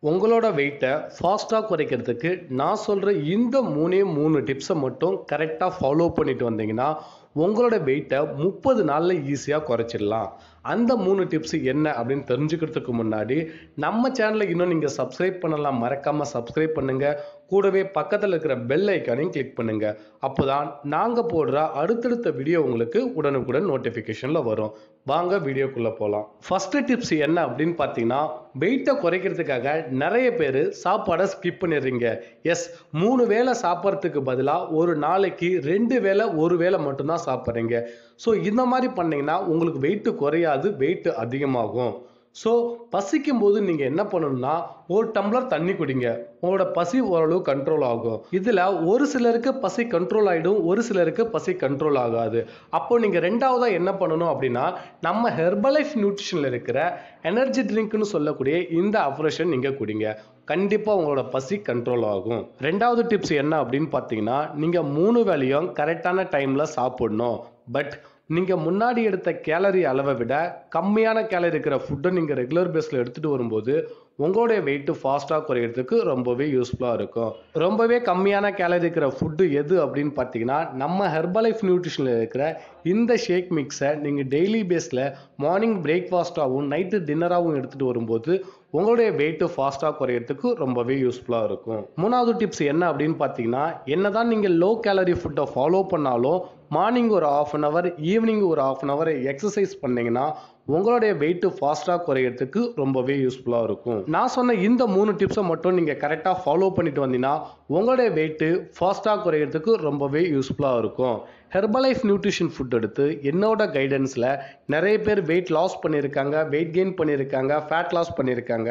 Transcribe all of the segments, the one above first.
உங்களோட வெயிட்டை ஃபாஸ்ட்டாக குறைக்கிறதுக்கு நான் சொல்கிற இந்த மூணு டிப்ஸை மட்டும் கரெக்டாக ஃபாலோ பண்ணிட்டு வந்தீங்கன்னா உங்களோட வெயிட்டை 30 நாளில் ஈஸியாக குறைச்சிடலாம். அந்த 3 டிப்ஸ் என்ன அப்படின்னு தெரிஞ்சுக்கிறதுக்கு முன்னாடி நம்ம சேனலை இன்னும் நீங்கள் சப்ஸ்கிரைப் பண்ணலாம், மறக்காமல் சப்ஸ்கிரைப் பண்ணுங்கள். கூடவே பக்கத்தில் இருக்கிற பெல் ஐக்கானையும் கிளிக் பண்ணுங்கள். அப்போ தான் நாங்கள் போடுற அடுத்தடுத்த வீடியோ உங்களுக்கு உடனுக்குடன் நோட்டிஃபிகேஷனில் வரும். வாங்க வீடியோக்குள்ளே போகலாம். ஃபஸ்ட்டு டிப்ஸ் என்ன அப்படின்னு பார்த்தீங்கன்னா, வெயிட்டை குறைக்கிறதுக்காக நிறைய பேர் சாப்பாடை ஸ்கிப் பண்ணிடுறீங்க. எஸ், 3 வேளை சாப்பிட்றதுக்கு பதிலாக ஒரு நாளைக்கு 2 வேளை 1 வேளை மட்டும்தான் சாப்பிட்றீங்க. ஸோ இந்த மாதிரி பண்ணிங்கன்னா உங்களுக்கு வெயிட்டு குறையாது, வெயிட்டு அதிகமாகும். ஸோ பசிக்கும் போது நீங்கள் என்ன பண்ணணும்னா, ஒரு டம்ளர் தண்ணி குடிங்க. உங்களோட பசி ஓரளவு கண்ட்ரோல் ஆகும். இதில் ஒரு சிலருக்கு பசி கண்ட்ரோல் ஆகிடும், ஒரு சிலருக்கு பசி கண்ட்ரோல் ஆகாது. அப்போ நீங்கள் ரெண்டாவதாக என்ன பண்ணணும் அப்படின்னா, நம்ம ஹெர்பலைஃப் நியூட்ரிஷனில் இருக்கிற எனர்ஜி ட்ரிங்க்னு சொல்லக்கூடிய இந்த அப்ரேஷன் நீங்கள் குடிங்க. கண்டிப்பாக உங்களோட பசி கண்ட்ரோல் ஆகும். ரெண்டாவது டிப்ஸ் என்ன அப்படின்னு பார்த்தீங்கன்னா, நீங்கள் 3 வேளையும் கரெக்டான டைமில் சாப்பிடணும். பட் நீங்கள் முன்னாடி எடுத்த கேலரி அளவை விட கம்மியான கேலரி இருக்கிற ஃபுட்டை நீங்கள் ரெகுலர் பேஸில் எடுத்துகிட்டு வரும்போது உங்களுடைய வெயிட்டு ஃபாஸ்ட்டாக குறையிறதுக்கு ரொம்பவே யூஸ்ஃபுல்லாக இருக்கும். ரொம்பவே கம்மியான கேலரி இருக்கிற ஃபுட்டு எது அப்படின்னு பார்த்தீங்கன்னா, நம்ம ஹெர்பலைஃப் நியூட்ரிஷனில் இருக்கிற இந்த ஷேக் மிக்ஸை நீங்கள் டெய்லி பேஸில் மார்னிங் பிரேக்ஃபாஸ்ட்டாகவும் நைட்டு டின்னராகவும் எடுத்துகிட்டு வரும்போது உங்களுடைய வெயிட்டு ஃபாஸ்ட்டாக குறையிறதுக்கு ரொம்பவே யூஸ்ஃபுல்லாக இருக்கும். மூணாவது டிப்ஸ் என்ன அப்படின்னு பார்த்தீங்கன்னா, என்னதான் நீங்கள் லோ கேலரி ஃபுட்டை ஃபாலோ பண்ணாலும் மார்னிங் ஒரு 1/2 hour, ஈவினிங் ஒரு 1/2 hour எக்ஸசைஸ் பண்ணிங்கன்னா உங்களுடைய வெயிட்டு ஃபாஸ்ட்டாக குறையிறதுக்கு ரொம்பவே யூஸ்ஃபுல்லாக இருக்கும். நான் சொன்ன இந்த 3 டிப்ஸை மட்டும் நீங்கள் கரெக்டாக ஃபாலோ பண்ணிட்டு வந்தீங்கன்னா உங்களுடைய வெயிட்டு ஃபாஸ்ட்டாக குறையிறதுக்கு ரொம்பவே யூஸ்ஃபுல்லாக இருக்கும். ஹெர்பலைஃப் நியூட்ரிஷன் ஃபுட் எடுத்து என்னோட கைடன்ஸில் நிறைய பேர் வெயிட் லாஸ் பண்ணியிருக்காங்க, வெயிட் கெயின் பண்ணியிருக்காங்க, ஃபேட் லாஸ் பண்ணியிருக்காங்க.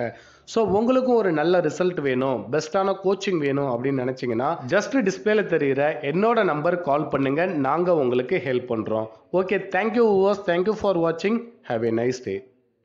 ஸோ உங்களுக்கும் ஒரு நல்ல ரிசல்ட் வேணும், பெஸ்ட்டான கோச்சிங் வேணும் அப்படின்னு நினச்சிங்கன்னா ஜஸ்ட் டிஸ்பிளேல தெரிகிற என்னோட நம்பருக்கு கால் பண்ணுங்கள். நாங்கள் உங்களுக்கு ஹெல்ப் பண்ணுறோம். Okay, thank you viewers, thank you for வாட்சிங். Have a nice day.